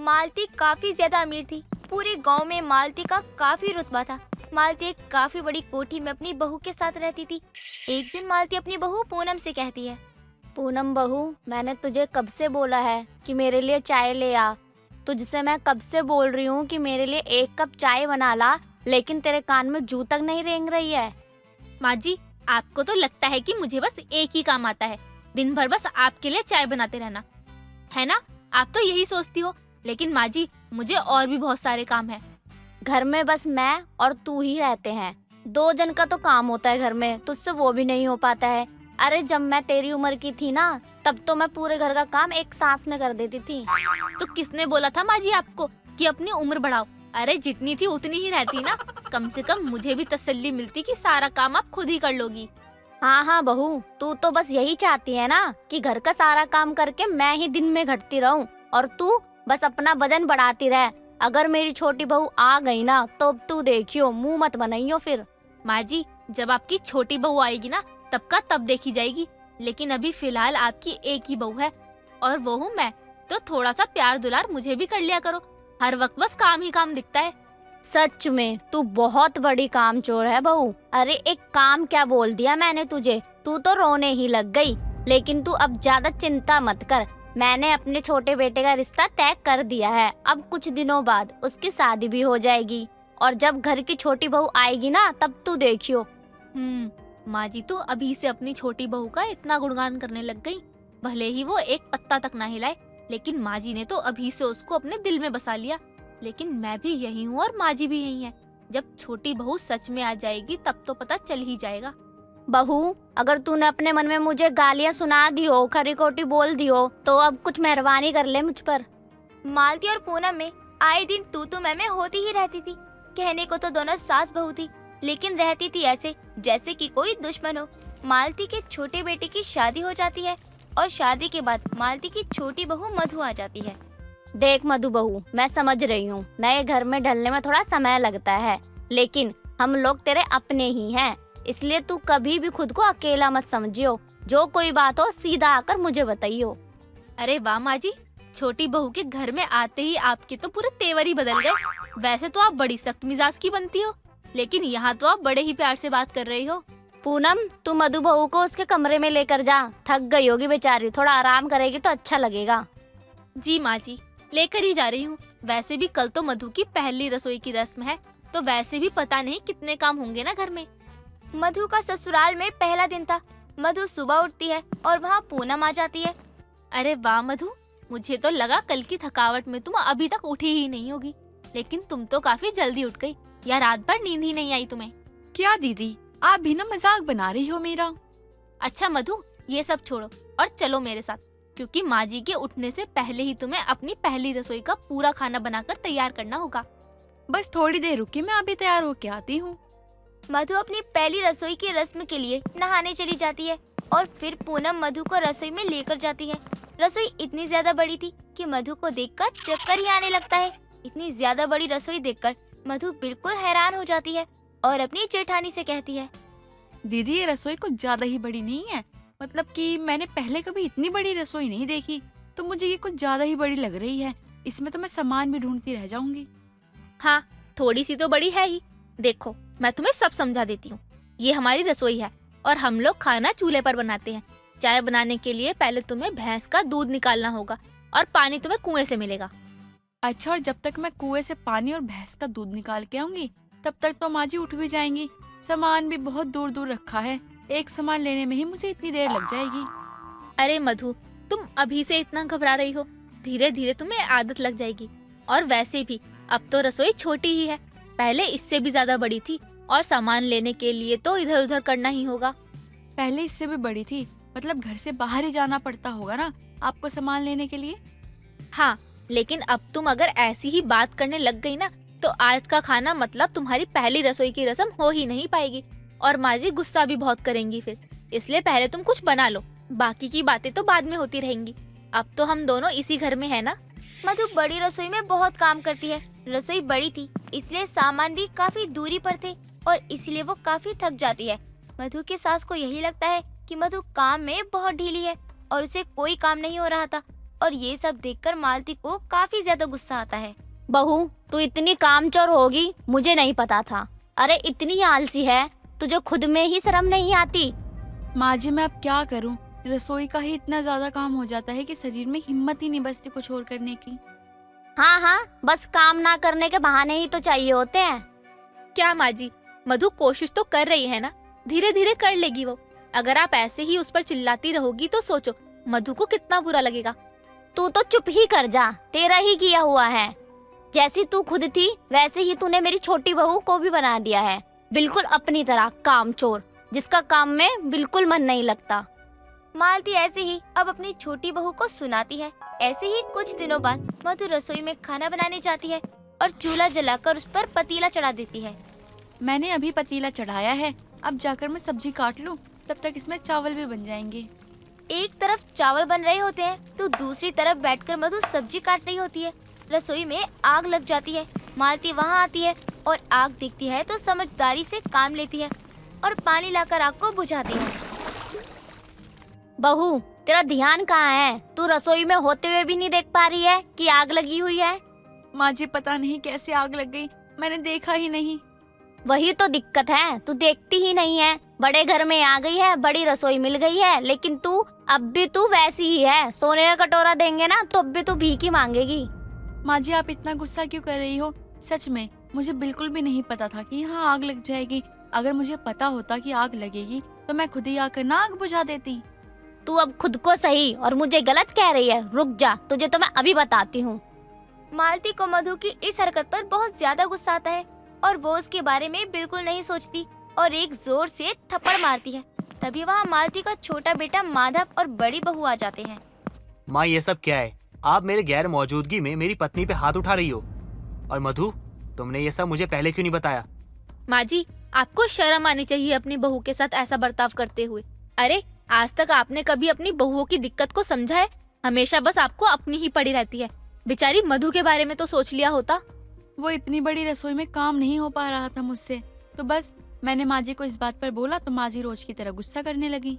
मालती काफी ज्यादा अमीर थी। पूरे गांव में मालती का काफी रुतबा था। मालती एक काफी बड़ी कोठी में अपनी बहू के साथ रहती थी। एक दिन मालती अपनी बहू पूनम से कहती है, पूनम बहू, मैंने तुझे कब से बोला है कि मेरे लिए चाय ले आ। तुझसे मैं कब से बोल रही हूँ कि मेरे लिए 1 कप चाय बना ला, लेकिन तेरे कान में जू तक नहीं रेंग रही है। माँ जी, आपको तो लगता है कि मुझे बस एक ही काम आता है, दिन भर बस आपके लिए चाय बनाते रहना, है ना? आप तो यही सोचती हो। लेकिन माँ जी, मुझे और भी बहुत सारे काम है। घर में बस मैं और तू ही रहते हैं। 2 जन का तो काम होता है घर में, तुझसे वो भी नहीं हो पाता है। अरे जब मैं तेरी उम्र की थी ना, तब तो मैं पूरे घर का काम एक सांस में कर देती थी। तो किसने बोला था माँ जी आपको कि अपनी उम्र बढ़ाओ? अरे जितनी थी उतनी ही रहती ना। कम से कम मुझे भी तसल्ली मिलती कि सारा काम आप खुद ही कर लोगी। हाँ हाँ बहू, तू तो बस यही चाहती है ना कि घर का सारा काम करके मैं ही दिन में घटती रहूं और तू बस अपना वजन बढ़ाती रह। अगर मेरी छोटी बहू आ गई ना, तो तू देखियो, मुंह मत बनाइयो फिर। माँ जी, जब आपकी छोटी बहू आएगी ना, तब का तब देखी जाएगी। लेकिन अभी फिलहाल आपकी एक ही बहू है और वो हूँ मैं। तो थोड़ा सा प्यार दुलार मुझे भी कर लिया करो। हर वक्त बस काम ही काम दिखता है। सच में तू बहुत बड़ी कामचोर है बहू। अरे एक काम क्या बोल दिया मैंने तुझे, तू तो रोने ही लग गई। लेकिन तू अब ज्यादा चिंता मत कर, मैंने अपने छोटे बेटे का रिश्ता तय कर दिया है। अब कुछ दिनों बाद उसकी शादी भी हो जाएगी और जब घर की छोटी बहू आएगी ना, तब तू देखियो। माँ जी तो अभी से अपनी छोटी बहू का इतना गुणगान करने लग गई। भले ही वो एक पत्ता तक ना हिलाए, लेकिन माँ जी ने तो अभी से उसको अपने दिल में बसा लिया। लेकिन मैं भी यही हूँ और माँ जी भी यही है। जब छोटी बहू सच में आ जाएगी तब तो पता चल ही जाएगा। बहू, अगर तूने अपने मन में मुझे गालियाँ सुना दी हो, खरी खोटी बोल दी हो, तो अब कुछ मेहरबानी कर ले मुझ पर। मालती और पूनम में आए दिन तू मैं होती ही रहती थी। कहने को तो दोनों सास बहू थी, लेकिन रहती थी ऐसे जैसे कि कोई दुश्मन हो। मालती के छोटे बेटे की शादी हो जाती है और शादी के बाद मालती की छोटी बहू मधु आ जाती है। देख मधु बहू, मैं समझ रही हूँ नए घर में ढलने में थोड़ा समय लगता है, लेकिन हम लोग तेरे अपने ही हैं, इसलिए तू कभी भी खुद को अकेला मत समझियो। जो कोई बात हो सीधा आकर मुझे बताइयो। अरे वाह माँ जी, छोटी बहू के घर में आते ही आपके तो पूरे तेवर ही बदल गए। वैसे तो आप बड़ी सख्त मिजाज की बनती हो, लेकिन यहाँ तो आप बड़े ही प्यार से बात कर रही हो। पूनम, तू मधु बहू को उसके कमरे में लेकर जा, थक गई होगी बेचारी, थोड़ा आराम करेगी तो अच्छा लगेगा। जी माँ जी, लेकर ही जा रही हूँ। वैसे भी कल तो मधु की पहली रसोई की रस्म है, तो वैसे भी पता नहीं कितने काम होंगे ना घर में। मधु का ससुराल में पहला दिन था। मधु सुबह उठती है और वहाँ पूनम आ जाती है। अरे वाह मधु, मुझे तो लगा कल की थकावट में तुम अभी तक उठी ही नहीं होगी, लेकिन तुम तो काफी जल्दी उठ गई। या रात भर नींद ही नहीं आई तुम्हें? क्या दीदी, आप भी ना मजाक बना रही हो मेरा। अच्छा मधु, ये सब छोड़ो और चलो मेरे साथ, क्योंकि माँ जी के उठने से पहले ही तुम्हें अपनी पहली रसोई का पूरा खाना बनाकर तैयार करना होगा। बस थोड़ी देर रुकी, मैं अभी तैयार होके आती हूँ। मधु अपनी पहली रसोई की रस्म के लिए नहाने चली जाती है और फिर पूनम मधु को रसोई में लेकर जाती है। रसोई इतनी ज्यादा बड़ी थी कि मधु को देखकर चक्कर ही आने लगता है। इतनी ज्यादा बड़ी रसोई देखकर मधु बिल्कुल हैरान हो जाती है और अपनी जेठानी से कहती है, दीदी ये रसोई कुछ ज्यादा ही बड़ी नहीं है? मतलब कि मैंने पहले कभी इतनी बड़ी रसोई नहीं देखी, तो मुझे ये कुछ ज्यादा ही बड़ी लग रही है। इसमें तो मैं सामान भी ढूंढती रह जाऊंगी। हाँ, थोड़ी सी तो बड़ी है ही। देखो, मैं तुम्हें सब समझा देती हूँ। ये हमारी रसोई है और हम लोग खाना चूल्हे पर बनाते हैं। चाय बनाने के लिए पहले तुम्हें भैंस का दूध निकालना होगा और पानी तुम्हें कुएं से मिलेगा। अच्छा, और जब तक मैं कुएं से पानी और भैंस का दूध निकाल के आऊंगी, तब तक तो माँ जी उठ भी जाएंगी। सामान भी बहुत दूर दूर रखा है, एक सामान लेने में ही मुझे इतनी देर लग जाएगी। अरे मधु, तुम अभी से इतना घबरा रही हो, धीरे धीरे तुम्हें आदत लग जाएगी। और वैसे भी अब तो रसोई छोटी ही है, पहले इससे भी ज्यादा बड़ी थी और सामान लेने के लिए तो इधर उधर करना ही होगा। पहले इससे भी बड़ी थी, मतलब घर से बाहर ही जाना पड़ता होगा ना आपको सामान लेने के लिए। हाँ, लेकिन अब तुम अगर ऐसी ही बात करने लग गई ना, तो आज का खाना मतलब तुम्हारी पहली रसोई की रस्म हो ही नहीं पाएगी और माँ जी गुस्सा भी बहुत करेंगी फिर। इसलिए पहले तुम कुछ बना लो, बाकी की बातें तो बाद में होती रहेंगी। अब तो हम दोनों इसी घर में है ना। मधु बड़ी रसोई में बहुत काम करती है। रसोई बड़ी थी, इसलिए सामान भी काफी दूरी पर थे और इसलिए वो काफी थक जाती है। मधु की सास को यही लगता है कि मधु काम में बहुत ढीली है और उसे कोई काम नहीं हो रहा था। और ये सब देखकर मालती को काफी ज्यादा गुस्सा आता है। बहू, तू इतनी कामचोर होगी मुझे नहीं पता था। अरे इतनी आलसी है, तुझे खुद में ही शर्म नहीं आती। माँ जी मैं अब क्या करूं, रसोई का ही इतना ज्यादा काम हो जाता है कि शरीर में हिम्मत ही नहीं बचती कुछ और करने की। हाँ हाँ, बस काम ना करने के बहाने ही तो चाहिए होते हैं। क्या माँ जी, मधु कोशिश तो कर रही है ना, धीरे धीरे कर लेगी वो। अगर आप ऐसे ही उस पर चिल्लाती रहोगी तो सोचो मधु को कितना बुरा लगेगा। तू तो चुप ही कर जा, तेरा ही किया हुआ है। जैसी तू खुद थी वैसे ही तूने मेरी छोटी बहू को भी बना दिया है, बिल्कुल अपनी तरह कामचोर, जिसका काम में बिल्कुल मन नहीं लगता। मालती ऐसे ही अब अपनी छोटी बहू को सुनाती है। ऐसे ही कुछ दिनों बाद मधु रसोई में खाना बनाने जाती है और चूल्हा जलाकर उस पर पतीला चढ़ा देती है। मैंने अभी पतीला चढ़ाया है, अब जाकर मैं सब्जी काट लूं, तब तक इसमें चावल भी बन जाएंगे। एक तरफ चावल बन रहे होते हैं तो दूसरी तरफ बैठकर मधु सब्जी काट रही होती है। रसोई में आग लग जाती है। मालती वहाँ आती है और आग दिखती है तो समझदारी से काम लेती है और पानी लाकर आग को बुझाती है। बहू, तेरा ध्यान कहाँ है? तू रसोई में होते हुए भी नहीं देख पा रही है कि आग लगी हुई है? माँ जी पता नहीं कैसे आग लग गई, मैंने देखा ही नहीं। वही तो दिक्कत है, तू देखती ही नहीं है। बड़े घर में आ गई है, बड़ी रसोई मिल गई है, लेकिन तू अब भी तू वैसी ही है। सोने का कटोरा देंगे ना तो अब भी तू भीख ही मांगेगी। माँ जी आप इतना गुस्सा क्यों कर रही हो? सच में मुझे बिल्कुल भी नहीं पता था कि यहाँ आग लग जाएगी। अगर मुझे पता होता कि आग लगेगी तो मैं खुद ही आकर ना आग बुझा देती। तू अब खुद को सही और मुझे गलत कह रही है। रुक जा, तुझे तो मैं अभी बताती हूँ। मालती को मधु की इस हरकत पर बहुत ज्यादा गुस्सा आता है और वो उसके बारे में बिल्कुल नहीं सोचती और एक जोर से थप्पड़ मारती है। तभी वहाँ मालती का छोटा बेटा माधव और बड़ी बहू आ जाते हैं। माँ ये सब क्या है? आप मेरे गैर मौजूदगी में मेरी पत्नी पे हाथ उठा रही हो। और मधु, तुमने ये सब मुझे पहले क्यों नहीं बताया? माँ जी आपको शर्म आनी चाहिए अपनी बहू के साथ ऐसा बर्ताव करते हुए। अरे आज तक आपने कभी अपनी बहुओं की दिक्कत को समझा है? हमेशा बस आपको अपनी ही पड़ी रहती है। बेचारी मधु के बारे में तो सोच लिया होता। वो इतनी बड़ी रसोई में काम नहीं हो पा रहा था मुझसे, तो बस मैंने माँ जी को इस बात पर बोला तो माँ जी रोज की तरह गुस्सा करने लगी।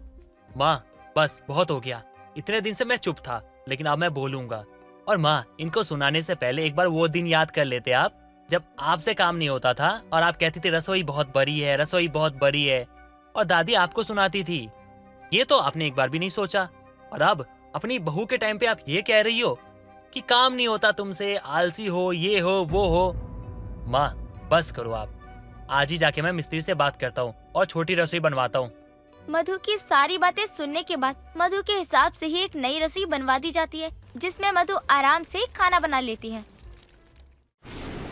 माँ बस बहुत हो गया, इतने दिन से मैं चुप था, लेकिन अब मैं बोलूंगा। और माँ, इनको सुनाने से पहले एक बार वो दिन याद कर लेते आप जब आपसे काम नहीं होता था और आप कहती थी रसोई बहुत बड़ी है, रसोई बहुत बड़ी है, और दादी आपको सुनाती थी। ये तो आपने एक बार भी नहीं सोचा। और अब अपनी बहू के टाइम पे आप ये कह रही हो कि काम नहीं होता तुमसे, आलसी हो, ये हो वो हो। माँ बस करो आप, आज ही जाके मैं मिस्त्री से बात करता हूँ और छोटी रसोई बनवाता हूँ। मधु की सारी बातें सुनने के बाद मधु के हिसाब से ही एक नई रसोई बनवा दी जाती है जिसमें मधु आराम से खाना बना लेती है।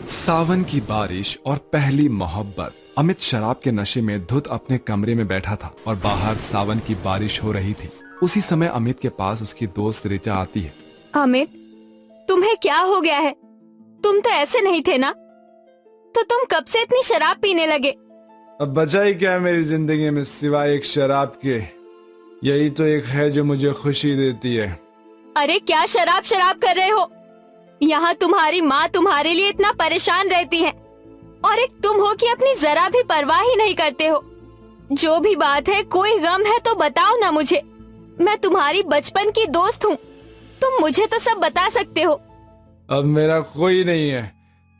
सावन की बारिश और पहली मोहब्बत। अमित शराब के नशे में धुत अपने कमरे में बैठा था और बाहर सावन की बारिश हो रही थी। उसी समय अमित के पास उसकी दोस्त ऋचा आती है। अमित, तुम्हें क्या हो गया है? तुम तो ऐसे नहीं थे ना, तो तुम कब से इतनी शराब पीने लगे? अब बचा ही क्या है मेरी जिंदगी में सिवाय एक शराब के? यही तो एक है जो मुझे खुशी देती है। अरे क्या शराब शराब कर रहे हो? यहाँ तुम्हारी माँ तुम्हारे लिए इतना परेशान रहती है और एक तुम हो कि अपनी जरा भी परवाह ही नहीं करते हो। जो भी बात है, कोई गम है तो बताओ ना मुझे। मैं तुम्हारी बचपन की दोस्त हूँ, तुम मुझे तो सब बता सकते हो। अब मेरा कोई नहीं है।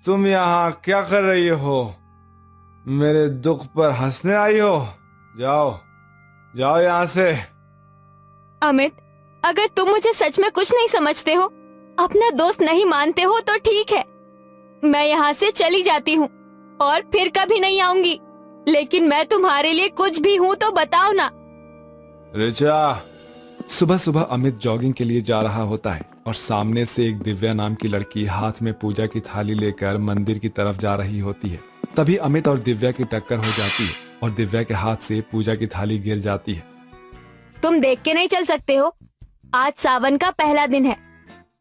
तुम यहाँ क्या कर रही हो? मेरे दुख पर हंसने आई हो? जाओ जाओ यहाँ से। अमित, अगर तुम मुझे सच में कुछ नहीं समझते हो, अपना दोस्त नहीं मानते हो तो ठीक है, मैं यहाँ से चली जाती हूँ और फिर कभी नहीं आऊंगी। लेकिन मैं तुम्हारे लिए कुछ भी हूँ तो बताओ ना। ऋचा। सुबह सुबह अमित जॉगिंग के लिए जा रहा होता है और सामने से एक दिव्या नाम की लड़की हाथ में पूजा की थाली लेकर मंदिर की तरफ जा रही होती है। तभी अमित और दिव्या की टक्कर हो जाती है और दिव्या के हाथ से पूजा की थाली गिर जाती है। तुम देख के नहीं चल सकते हो? आज सावन का पहला दिन है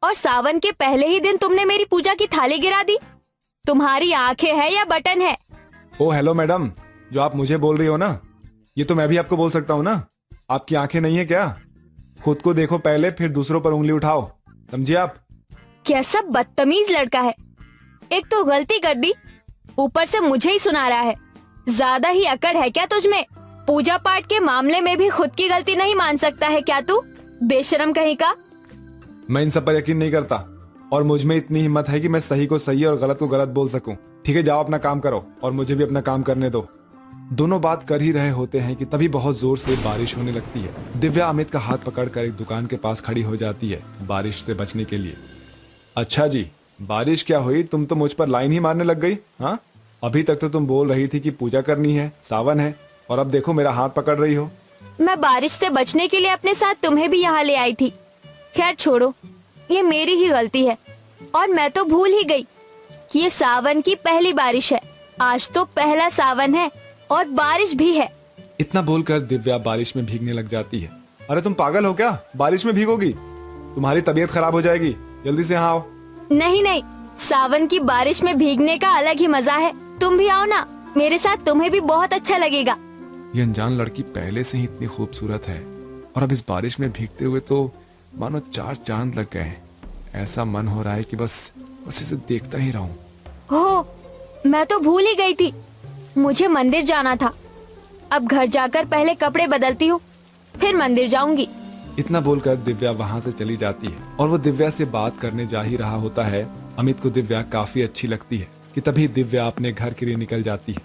और सावन के पहले ही दिन तुमने मेरी पूजा की थाली गिरा दी। तुम्हारी आंखें है या बटन है? ओ हेलो मैडम, जो आप मुझे बोल रही हो ना, ये तो मैं भी आपको बोल सकता हूँ ना। आपकी आंखें नहीं है क्या? खुद को देखो पहले, फिर दूसरों पर उंगली उठाओ, समझे आप? कैसा बदतमीज लड़का है। एक तो गलती कर दी, ऊपर से मुझे ही सुना रहा है। ज्यादा ही अकड़ है क्या तुझमें? पूजा पाठ के मामले में भी खुद की गलती नहीं मान सकता है क्या तू? बेशरम कहीं का। मैं इन सब पर यकीन नहीं करता और मुझ में इतनी हिम्मत है कि मैं सही को सही और गलत को गलत बोल सकूं। ठीक है, जाओ अपना काम करो और मुझे भी अपना काम करने दो। दोनों बात कर ही रहे होते हैं कि तभी बहुत जोर से बारिश होने लगती है। दिव्या अमित का हाथ पकड़कर एक दुकान के पास खड़ी हो जाती है बारिश से बचने के लिए। अच्छा जी, बारिश क्या हुई? तुम तो मुझ पर लाइन ही मारने लग गई। हाँ, अभी तक तो तुम बोल रही थी कि पूजा करनी है, सावन है, और अब देखो मेरा हाथ पकड़ रही हो। मैं बारिश से बचने के लिए अपने साथ तुम्हें भी यहाँ ले आई थी। खैर छोड़ो, ये मेरी ही गलती है और मैं तो भूल ही गई कि ये सावन की पहली बारिश है। आज तो पहला सावन है और बारिश भी है। इतना बोलकर दिव्या बारिश में भीगने लग जाती है। अरे तुम पागल हो क्या? बारिश में भीगोगी? तुम्हारी तबीयत खराब हो जाएगी। जल्दी से यहाँ आओ। नहीं नहीं, सावन की बारिश में भीगने का अलग ही मजा है। तुम भी आओ ना मेरे साथ, तुम्हें भी बहुत अच्छा लगेगा। ये अनजान लड़की पहले से ही इतनी खूबसूरत है और अब इस बारिश में भीगते हुए तो मानो 4 चांद लग गए हैं। ऐसा मन हो रहा है कि बस इसे देखता ही रहूं। हो, मैं तो भूल ही गई थी, मुझे मंदिर जाना था। अब घर जाकर पहले कपड़े बदलती हूँ, फिर मंदिर जाऊंगी। इतना बोलकर दिव्या वहाँ से चली जाती है और वो दिव्या से बात करने जा ही रहा होता है। अमित को दिव्या काफी अच्छी लगती है कि तभी दिव्या अपने घर के लिए निकल जाती है।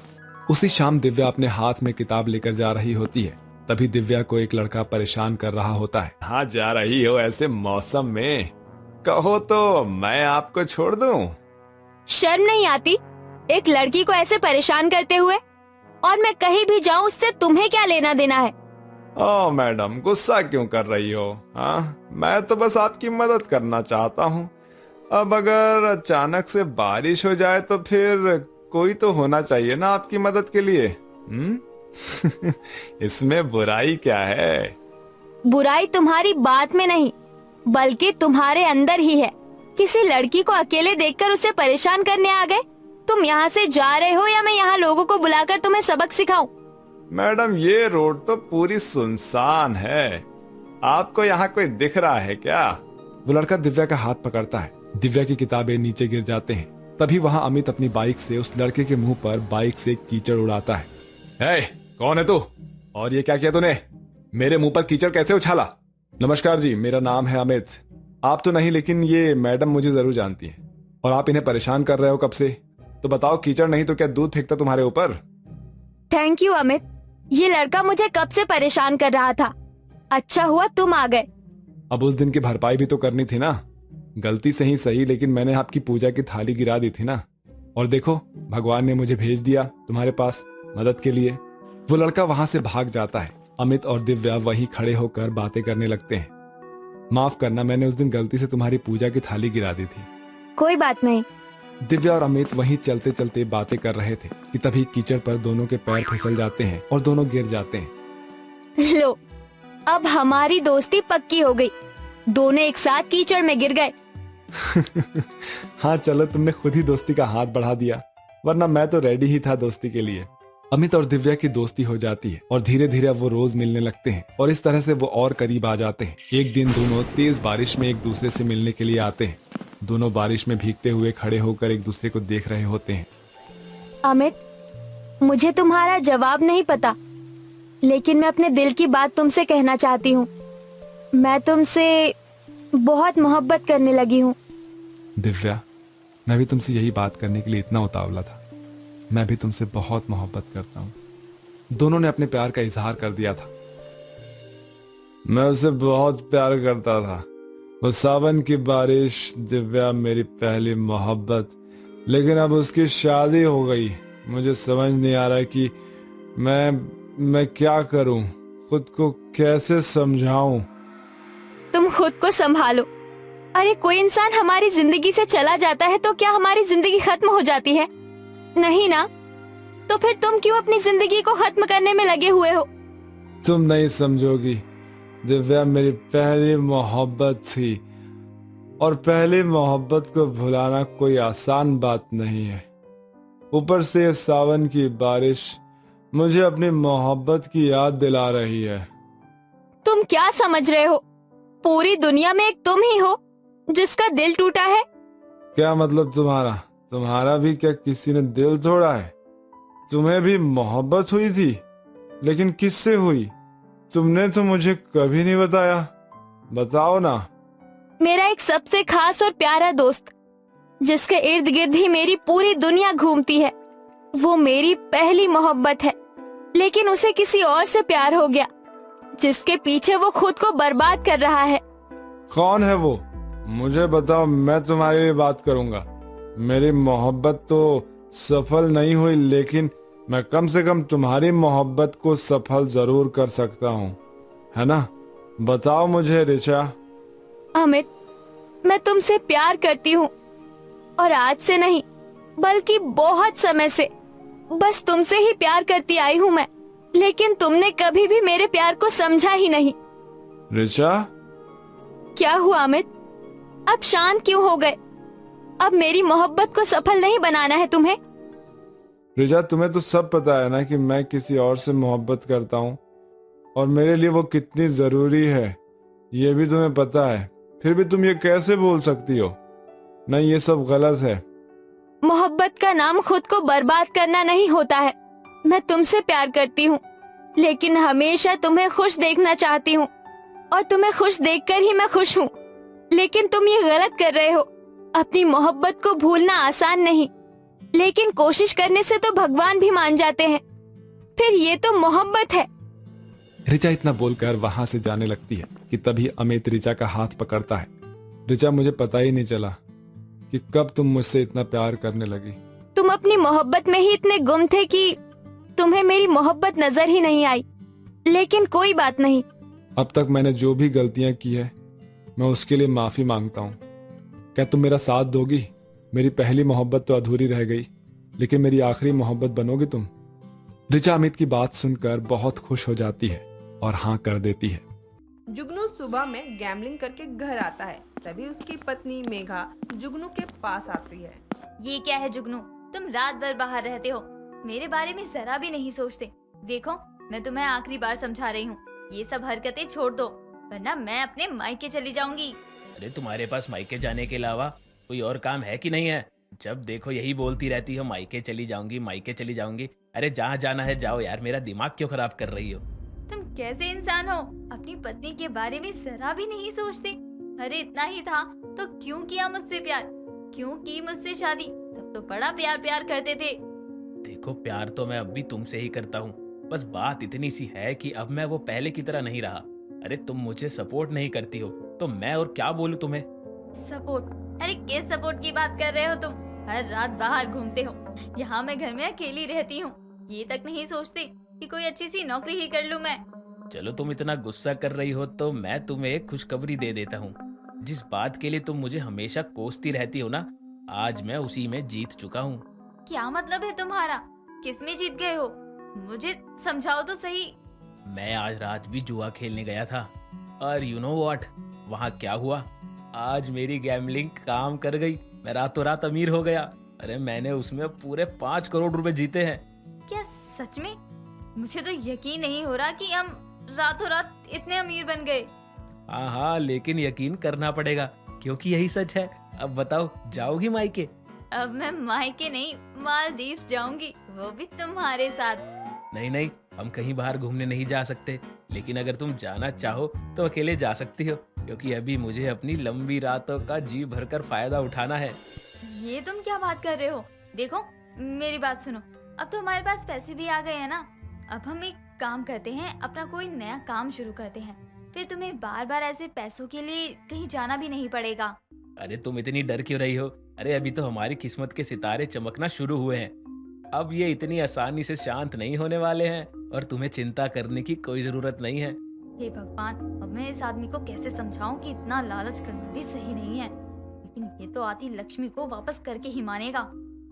उसी शाम दिव्या अपने हाथ में किताब लेकर जा रही होती है। तभी दिव्या को एक लड़का परेशान कर रहा होता है। हाँ, जा रही हो ऐसे मौसम में? कहो तो मैं आपको छोड़ दूं। शर्म नहीं आती एक लड़की को ऐसे परेशान करते हुए? और मैं कहीं भी जाऊं उससे तुम्हें क्या लेना देना है? ओ मैडम, गुस्सा क्यों कर रही हो? हाँ, मैं तो बस आपकी मदद करना चाहता हूँ। अब अगर अचानक से बारिश हो जाए तो फिर कोई तो होना चाहिए ना आपकी मदद के लिए। इसमें बुराई क्या है? बुराई तुम्हारी बात में नहीं बल्कि तुम्हारे अंदर ही है। किसी लड़की को अकेले देखकर उसे परेशान करने आ गए। तुम यहाँ से जा रहे हो या मैं यहाँ लोगों को बुलाकर तुम्हें सबक सिखाऊं? मैडम, ये रोड तो पूरी सुनसान है। आपको यहाँ कोई दिख रहा है क्या? वो लड़का दिव्या का हाथ पकड़ता है। दिव्या की किताबें नीचे गिर जाते हैं। तभी वहाँ अमित अपनी बाइक से उस लड़के के मुंह पर बाइक से कीचड़ उड़ाता है। हे, कौन है तू? और ये क्या किया तूने? मेरे मुंह पर कीचड़ कैसे उछाला? नमस्कार जी, मेरा नाम है अमित। आप तो नहीं, लेकिन ये मैडम मुझे जरूर जानती हैं। और आप इन्हें परेशान कर रहे हो कब से? तो बताओ, कीचड़ नहीं तो क्या दूध फेंकता तुम्हारे ऊपर? थैंक यू अमित, ये लड़का मुझे कब से परेशान कर रहा था। अच्छा हुआ तुम आ गए। अब उस दिन की भरपाई भी तो करनी थी ना। गलती से ही सही, लेकिन मैंने आपकी पूजा की थाली गिरा दी थी ना। और देखो, भगवान ने मुझे भेज दिया तुम्हारे पास मदद के लिए। वो लड़का वहां से भाग जाता है। अमित और दिव्या वहीं खड़े होकर बातें करने लगते हैं। माफ करना, मैंने उस दिन गलती से तुम्हारी पूजा की थाली गिरा दी थी। कोई बात नहीं। दिव्या और अमित वहीं चलते चलते बातें कर रहे थे कि तभी कीचड़ पर दोनों के पैर फिसल जाते हैं और दोनों गिर जाते हैं। लो, अब हमारी दोस्ती पक्की हो गई। दोनों एक साथ कीचड़ में गिर गए। हाँ चलो, तुमने खुद ही दोस्ती का हाथ बढ़ा दिया, वरना मैं तो रेडी ही था दोस्ती के लिए। अमित और दिव्या की दोस्ती हो जाती है और धीरे धीरे अब वो रोज मिलने लगते हैं और इस तरह से वो और करीब आ जाते हैं। एक दिन दोनों तेज बारिश में एक दूसरे से मिलने के लिए आते हैं। दोनों बारिश में भीगते हुए खड़े होकर एक दूसरे को देख रहे होते हैं। अमित, मुझे तुम्हारा जवाब नहीं पता, लेकिन मैं अपने दिल की बात तुमसे कहना चाहती हूँ। मैं तुमसे बहुत मोहब्बत करने लगी हूँ। दिव्या, मैं भी तुमसे यही बात करने के लिए इतना उतावला था। मैं भी तुमसे बहुत मोहब्बत करता हूँ। दोनों ने अपने प्यार का इजहार कर दिया था। मैं उसे बहुत प्यार करता था। वो सावन की बारिश, दिव्या मेरी पहली मोहब्बत। लेकिन अब उसकी शादी हो गई। मुझे समझ नहीं आ रहा कि मैं क्या करूं, खुद को कैसे समझाऊं। तुम खुद को संभालो। अरे कोई इंसान हमारी जिंदगी से चला जाता है तो क्या हमारी जिंदगी खत्म हो जाती है? नहीं ना। तो फिर तुम क्यों अपनी जिंदगी को खत्म करने में लगे हुए हो? तुम नहीं समझोगी। दिव्या मेरी पहली मोहब्बत थी और पहली मोहब्बत को भुलाना कोई आसान बात नहीं है। ऊपर से ये सावन की बारिश मुझे अपनी मोहब्बत की याद दिला रही है। तुम क्या समझ रहे हो? पूरी दुनिया में एक तुम ही हो जिसका दिल टूटा है। क्या मतलब तुम्हारा भी क्या किसी ने दिल तोड़ा है? तुम्हें भी मोहब्बत हुई थी, लेकिन किससे हुई? तुमने तो मुझे कभी नहीं बताया। बताओ ना। मेरा एक सबसे खास और प्यारा दोस्त, जिसके इर्द गिर्द ही मेरी पूरी दुनिया घूमती है। वो मेरी पहली मोहब्बत है, लेकिन उसे किसी और से प्यार हो गया, जिसके पीछे वो खुद को बर्बाद कर रहा है। कौन है वो? मुझे बताओ, मैं तुम्हारे लिए बात करूंगा। मेरी मोहब्बत तो सफल नहीं हुई, लेकिन मैं कम से कम तुम्हारी मोहब्बत को सफल जरूर कर सकता हूँ, है ना? बताओ मुझे ऋचा। अमित, मैं तुमसे प्यार करती हूँ, और आज से नहीं बल्कि बहुत समय से बस तुमसे ही प्यार करती आई हूँ मैं। लेकिन तुमने कभी भी मेरे प्यार को समझा ही नहीं। ऋचा, क्या हुआ अमित? अब शांत क्यों हो गए? अब मेरी मोहब्बत को सफल नहीं बनाना है तुम्हें? ऋचा, तुम्हें तो सब पता है ना कि मैं किसी और से मोहब्बत करता हूँ, और मेरे लिए वो कितनी जरूरी है ये भी तुम्हें पता है। फिर भी तुम ये कैसे बोल सकती हो? नहीं, ये सब गलत है। मोहब्बत का नाम खुद को बर्बाद करना नहीं होता है। मैं तुमसे प्यार करती हूँ, लेकिन हमेशा तुम्हें खुश देखना चाहती हूँ, और तुम्हें खुश देखकर ही मैं खुश हूँ। लेकिन तुम ये गलत कर रहे हो। अपनी मोहब्बत को भूलना आसान नहीं, लेकिन कोशिश करने से तो भगवान भी मान जाते हैं। फिर ये तो मोहब्बत है। ऋचा इतना बोलकर वहां से जाने लगती है कि तभी अमित ऋचा का हाथ पकड़ता है। ऋचा, मुझे पता ही नहीं चला कि कब तुम मुझसे इतना प्यार करने लगी। तुम अपनी मोहब्बत में ही इतने गुम थे कि तुम्हें मेरी मोहब्बत नजर ही नहीं आई। लेकिन कोई बात नहीं। अब तक मैंने जो भी गलतियां की है, मैं उसके लिए माफी मांगता हूँ। क्या तुम मेरा साथ दोगी? मेरी पहली मोहब्बत तो अधूरी रह गई, लेकिन मेरी आखिरी मोहब्बत बनोगी तुम। ऋचा अमित की बात सुनकर बहुत खुश हो जाती है और हाँ कर देती है। जुगनू सुबह में गैम्बलिंग करके घर आता है। तभी उसकी पत्नी मेघा जुगनू के पास आती है। ये क्या है जुगनू, तुम रात भर बाहर रहते हो, मेरे बारे में जरा भी नहीं सोचते। देखो, मैं तुम्हें आखिरी बार समझा रही हूँ, ये सब हरकतें छोड़ दो, वरना मैं अपने मायके चली जाऊंगी। अरे तुम्हारे पास मायके जाने के अलावा कोई और काम है कि नहीं है? जब देखो यही बोलती रहती हो, मायके चली जाऊंगी, मायके चली जाऊंगी। अरे जहाँ जाना है जाओ यार, मेरा दिमाग क्यों खराब कर रही हो? तुम कैसे इंसान हो, अपनी पत्नी के बारे में जरा भी नहीं सोचते। अरे इतना ही था तो क्यों किया मुझसे प्यार, क्यों की मुझसे शादी? तब तो बड़ा प्यार प्यार करते थे। देखो, प्यार तो मैं अब भी तुमसे ही करता हूँ, बस बात इतनी सी है कि अब मैं वो पहले की तरह नहीं रहा। अरे तुम मुझे सपोर्ट नहीं करती हो तो मैं और क्या बोलूं तुम्हें? सपोर्ट? अरे किस सपोर्ट की बात कर रहे हो तुम? हर रात बाहर घूमते हो, यहाँ मैं घर में अकेली रहती हूँ। ये तक नहीं सोचते कि कोई अच्छी सी नौकरी ही कर लूं मैं। चलो तुम इतना गुस्सा कर रही हो तो मैं तुम्हें एक खुशखबरी दे देता हूँ। जिस बात के लिए तुम मुझे हमेशा कोसती रहती हो ना, आज मैं उसी में जीत चुका हूँ। क्या मतलब है तुम्हारा? किस में जीत गए हो? मुझे समझाओ तो सही। मैं आज रात भी जुआ खेलने गया था, और यू नो व्हाट, वहाँ क्या हुआ? आज मेरी गैम्बलिंग काम कर गई, मैं रातों रात अमीर हो गया। अरे मैंने उसमें पूरे 5 करोड़ रुपए जीते हैं। क्या सच में? मुझे तो यकीन नहीं हो रहा कि हम रातों रात इतने अमीर बन गए। हाँ हाँ, लेकिन यकीन करना पड़ेगा क्योंकि यही सच है। अब बताओ, जाओगी मायके? अब मैं मायके नहीं, मालदीव जाऊंगी, वो भी तुम्हारे साथ। नहीं नहीं, हम कहीं बाहर घूमने नहीं जा सकते, लेकिन अगर तुम जाना चाहो तो अकेले जा सकती हो, क्योंकि अभी मुझे अपनी लंबी रातों का जी भरकर फायदा उठाना है। ये तुम क्या बात कर रहे हो? देखो मेरी बात सुनो, अब तो हमारे पास पैसे भी आ गए हैं ना। अब हम एक काम करते हैं, अपना कोई नया काम शुरू करते हैं, फिर तुम्हें बार बार ऐसे पैसों के लिए कहीं जाना भी नहीं पड़ेगा। अरे तुम इतनी डर क्यों रही हो? अरे अभी तो हमारी किस्मत के सितारे चमकना शुरू हुए हैं। अब ये इतनी आसानी से शांत नहीं होने वाले हैं, और तुम्हें चिंता करने की कोई जरूरत नहीं है। हे भगवान, अब मैं इस आदमी को कैसे समझाऊं कि इतना लालच करना भी सही नहीं है, लेकिन ये तो आती लक्ष्मी को वापस करके ही मानेगा।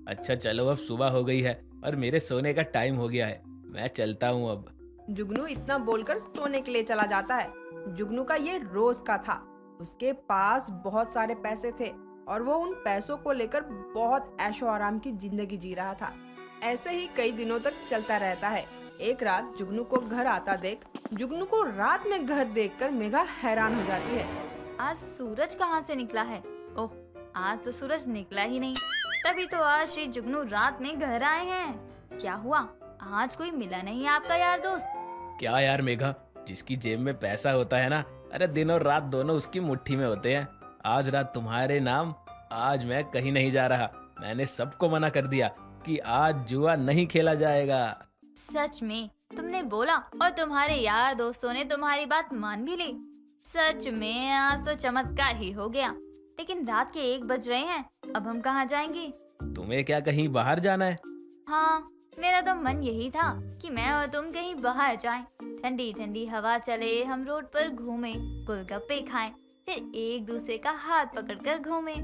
अच्छा चलो, अब सुबह हो गई है और मेरे सोने का टाइम हो गया है, मैं चलता हूँ अब। जुगनू इतना बोलकर सोने के लिए चला जाता है। जुगनू का ये रोज का था। उसके पास बहुत सारे पैसे थे और वो उन पैसों को लेकर बहुत ऐशो आराम की जिंदगी जी रहा था। ऐसे ही कई दिनों तक चलता रहता है। एक रात जुगनू को घर आता देख जुगनू को रात में घर देखकर मेघा हैरान हो जाती है। आज सूरज कहाँ से निकला है? ओह, आज तो सूरज निकला ही नहीं, तभी तो आज श्री जुगनू रात में घर आए हैं। क्या हुआ, आज कोई मिला नहीं आपका यार दोस्त? क्या यार मेघा, जिसकी जेब में पैसा होता है ना, अरे दिन और रात दोनों उसकी मुट्ठी में होते हैं। आज रात तुम्हारे नाम। आज मैं कहीं नहीं जा रहा। मैंने सबको मना कर दिया कि आज जुआ नहीं खेला जाएगा। सच में तुमने बोला और तुम्हारे यार दोस्तों ने तुम्हारी बात मान भी ली। सच में आज तो चमत्कार ही हो गया। लेकिन रात के 1 बज रहे हैं, अब हम कहाँ जाएंगे? तुम्हें क्या कहीं बाहर जाना है? हाँ, मेरा तो मन यही था कि मैं और तुम कहीं बाहर जाएं, ठंडी ठंडी हवा चले, हम रोड पर घूमें, गोलगप्पे खाएं, फिर एक दूसरे का हाथ पकड़कर घूमें।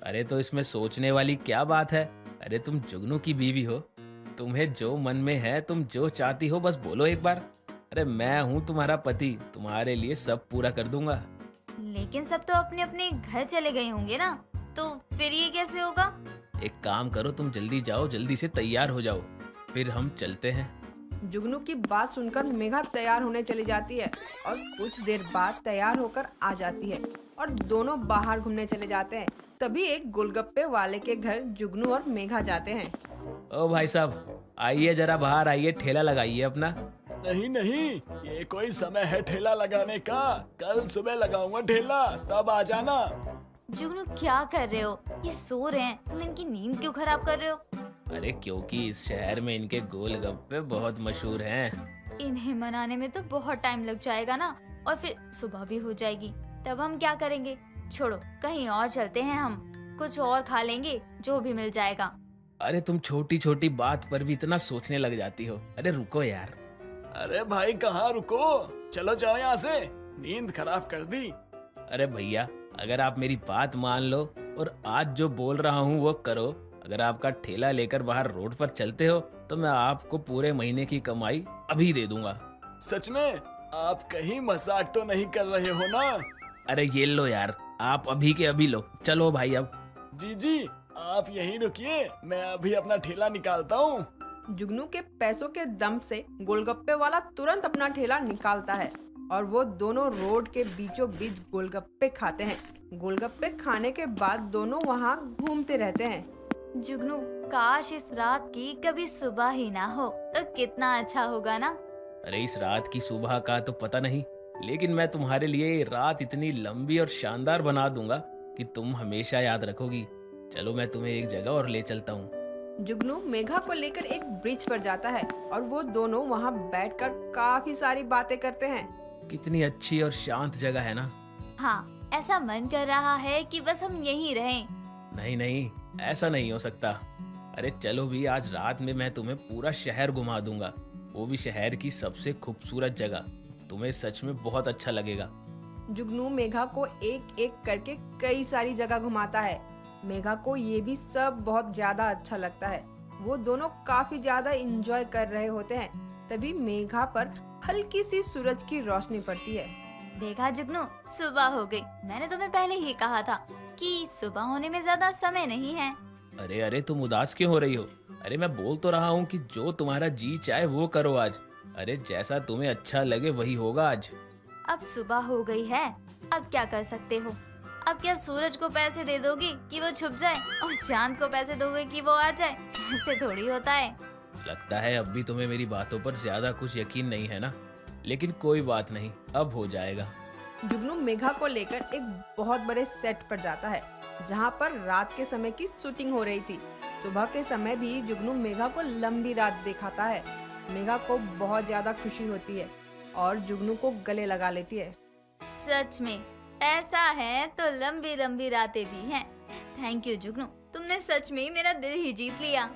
अरे तो इसमें सोचने वाली क्या बात है? अरे तुम जुगनू की बीवी हो, तुम्हें जो मन में है, तुम जो चाहती हो बस बोलो एक बार। अरे मैं हूँ तुम्हारा पति, तुम्हारे लिए सब पूरा कर दूंगा। लेकिन सब तो अपने अपने घर चले गए होंगे ना, तो फिर ये कैसे होगा? एक काम करो, तुम जल्दी जाओ, जल्दी से तैयार हो जाओ, फिर हम चलते हैं। जुगनू की बात सुनकर मेघा तैयार होने चली जाती है और कुछ देर बाद तैयार होकर आ जाती है और दोनों बाहर घूमने चले जाते हैं। तभी एक गोलगप्पे वाले के घर जुगनू और मेघा जाते हैं। ओ भाई साहब, आइए जरा बाहर आइए, ठेला लगाइए अपना। नहीं नहीं, ये कोई समय है ठेला लगाने का? कल सुबह लगाऊंगा ठेला, तब आ जाना। जुगनू क्या कर रहे हो? ये सो रहे हैं, तुम इनकी नींद क्यों खराब कर रहे हो? अरे क्योंकि इस शहर में इनके गोलगप्पे बहुत मशहूर हैं। इन्हें मनाने में तो बहुत टाइम लग जाएगा ना, और फिर सुबह भी हो जाएगी, तब हम क्या करेंगे? छोड़ो, कहीं और चलते हैं, हम कुछ और खा लेंगे, जो भी मिल जाएगा। अरे तुम छोटी छोटी बात पर भी इतना सोचने लग जाती हो। अरे रुको यार। अरे भाई कहाँ रुको, चलो जाओ यहाँ से, नींद खराब कर दी। अरे भैया, अगर आप मेरी बात मान लो और आज जो बोल रहा हूँ वो करो, अगर आपका ठेला लेकर बाहर रोड पर चलते हो तो मैं आपको पूरे महीने की कमाई अभी दे दूंगा। सच में? आप कहीं मजाक तो नहीं कर रहे हो ना? अरे ये लो यार, आप अभी के अभी लो। चलो भाई अब। जी जी, आप यहीं रुकिए, मैं अभी अपना ठेला निकालता हूँ। जुगनू के पैसों के दम से गोलगप्पे वाला तुरंत अपना ठेला निकालता है और वो दोनों रोड के बीचों बीच गोलगप्पे खाते हैं। गोलगप्पे खाने के बाद दोनों वहाँ घूमते रहते हैं। जुगनू, काश इस रात की कभी सुबह ही ना हो तो कितना अच्छा होगा ना। अरे इस रात की सुबह का तो पता नहीं, लेकिन मैं तुम्हारे लिए ये रात इतनी लंबी और शानदार बना दूंगा कि तुम हमेशा याद रखोगी। चलो मैं तुम्हें एक जगह और ले चलता हूँ। जुगनू मेघा को लेकर एक ब्रिज पर जाता है और वो दोनों वहाँ बैठकर काफी सारी बातें करते हैं। कितनी अच्छी और शांत जगह है ना। हाँ, ऐसा मन कर रहा है कि बस हम यहीं रहें। नहीं नहीं, ऐसा नहीं हो सकता। अरे चलो भी, आज रात में मैं तुम्हें पूरा शहर घुमा दूंगा, वो भी शहर की सबसे खूबसूरत जगह। तुम्हें सच में बहुत अच्छा लगेगा। जुगनू मेघा को एक एक करके कई सारी जगह घुमाता है। मेघा को ये भी सब बहुत ज्यादा अच्छा लगता है। वो दोनों काफी ज्यादा इंजॉय कर रहे होते हैं। तभी मेघा पर हल्की सी सूरज की रोशनी पड़ती है। देखा जुगनू, सुबह हो गई। मैंने तुम्हें पहले ही कहा था कि सुबह होने में ज्यादा समय नहीं है। अरे अरे, तुम उदास क्यों हो रही हो? अरे मैं बोल तो रहा हूँ कि जो तुम्हारा जी चाहे वो करो आज। अरे जैसा तुम्हें अच्छा लगे वही होगा आज। अब सुबह हो गई है, अब क्या कर सकते हो? अब क्या सूरज को पैसे दे दोगे कि वो छुप जाए और चांद को पैसे दोगे कि वो आ जाए? ऐसे थोड़ी होता है। लगता है अब भी तुम्हें मेरी बातों पर ज्यादा कुछ यकीन नहीं है ना, लेकिन कोई बात नहीं, अब हो जाएगा। जुगनू मेघा को लेकर एक बहुत बड़े सेट पर जाता है जहाँ पर रात के समय की शूटिंग हो रही थी। सुबह के समय भी जुगनू मेघा को लंबी रात दिखाता है। मेघा को बहुत ज्यादा खुशी होती है और जुगनू को गले लगा लेती है। सच में ऐसा है तो लंबी लंबी रातें भी हैं। थैंक यू जुगनू, तुमने सच में मेरा दिल ही जीत लिया।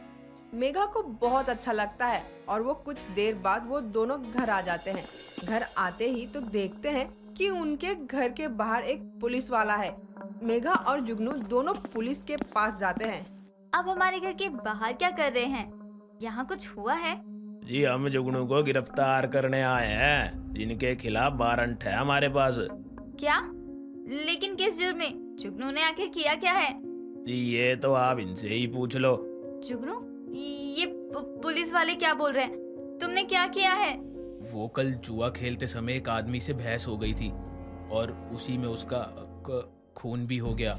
मेघा को बहुत अच्छा लगता है और वो कुछ देर बाद वो दोनों घर आ जाते हैं। घर आते ही तो देखते हैं कि उनके घर के बाहर एक पुलिस वाला है। मेघा और जुगनू दोनों पुलिस के पास जाते हैं। अब हमारे घर के बाहर क्या कर रहे हैं? यहाँ कुछ हुआ है? जी, हम जुगनू को गिरफ्तार करने आए हैं, जिनके खिलाफ वारंट है हमारे पास। क्या? लेकिन किस जुर्म में? जुगनू ने आखिर किया क्या है? जी ये तो आप इनसे ही पूछ लो। जुगनू, ये पुलिस वाले क्या बोल रहे हैं? तुमने क्या किया है? वो कल जुआ खेलते समय एक आदमी से बहस हो गई थी और उसी में उसका खून भी हो गया।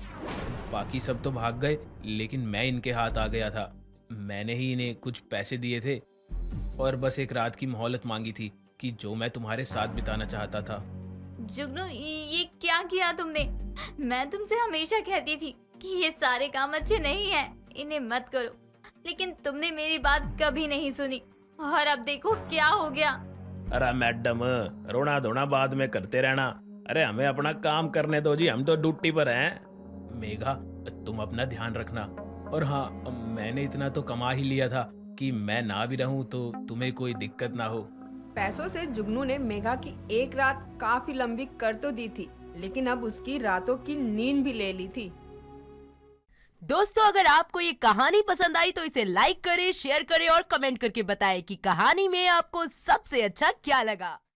बाकी सब तो भाग गए, लेकिन मैं इनके हाथ आ गया था। मैंने ही इन्हें कुछ पैसे दिए थे और बस एक रात की मोहलत मांगी थी कि जो मैं तुम्हारे साथ बिताना चाहता था। जुगनू ये क्या किया तुमने? मैं तुमसे हमेशा कहती थी कि ये सारे काम अच्छे नहीं हैं, इन्हें मत करो, लेकिन तुमने मेरी बात कभी नहीं सुनी और अब देखो क्या हो गया। अरे मैडम, रोना धोना बाद में करते रहना। अरे हमें अपना काम करने दो जी, हम तो ड्यूटी पर हैं। मेघा, तुम अपना ध्यान रखना। और हाँ, मैंने इतना तो कमा ही लिया था कि मैं ना भी रहूं तो तुम्हें कोई दिक्कत ना हो। पैसों से जुगनू ने मेघा की एक रात काफी लंबी कर तो दी थी, लेकिन अब उसकी रातों की नींद भी ले ली थी। दोस्तों, अगर आपको ये कहानी पसंद आई तो इसे लाइक करें, शेयर करें और कमेंट करके बताएं कि कहानी में आपको सबसे अच्छा क्या लगा।